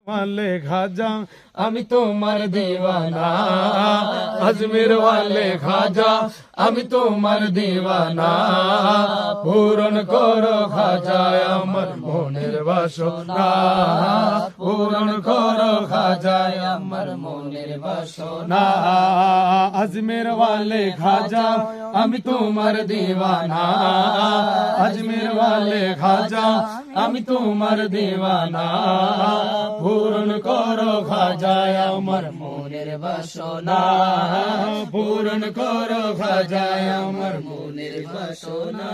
वाले खाजा আমি তোমার দিওয়ানা আজমির ওয়ালে খাজা আমি তোমার দিওয়ানা পূরণ করো খাজা আমার মনের বাসনা পূরণ করো খাজা আমার মনের বাসনা আজমির ওয়ালে খাজা আমি তোমার দিওয়ানা আজমির ওয়ালে খাজা আমি তোমার দিওয়ানা পূরণ করো খাজা আমার মনের বাসনা পূরণ করো খাজা আমার মনের বাসনা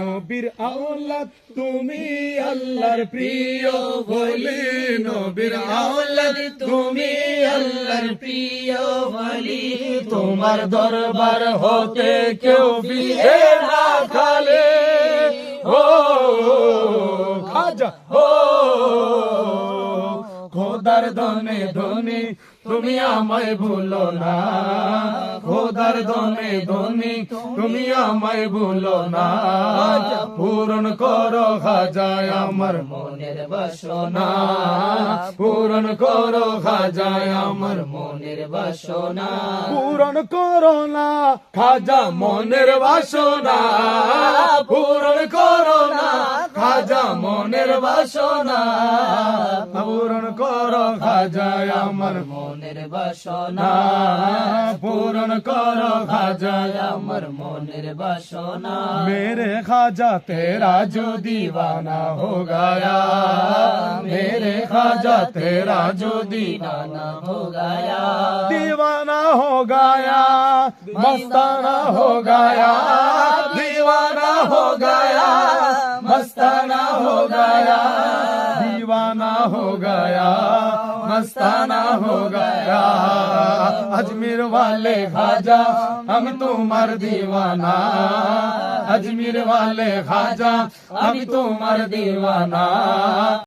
নবীর আওলাদ তুমি আল্লাহর প্রিয় বলি নবীর আওলাদ তুমি আল্লাহর প্রিয় বলি তোমার দরবার হতে কেউ ফিরে না খালে ও খাজা ও খোদার দনে ধনী তুমি আমায় ভুলো না খোদার দনে ধনী তুমি আমায় ভুলো না পূরণ করো খাজা আমার মনের বাসনা পূরণ করো খাজা আমার মনের বাসনা পূরণ করো না খাজা মনের বাসনা পূরণ করো না খাজা মনের বাসনা পূরণ করো খাজা আমার মনের বাসনা পূরণ করো খাজা আমার মনের বাসনা मेरे खाजा तेरा जो दीवाना हो गया मेरे खाजा तेरा जो दीवाना हो गया दीवाना हो गया मस्ताना हो गया दीवाना हो गया मस्ताना हो गया दीवाना हो गया मस्ताना हो गया अजमेर वाले खाजा हम तुम्हार दीवाना अजमेर वाले खाजा हम तुम्हार दीवाना।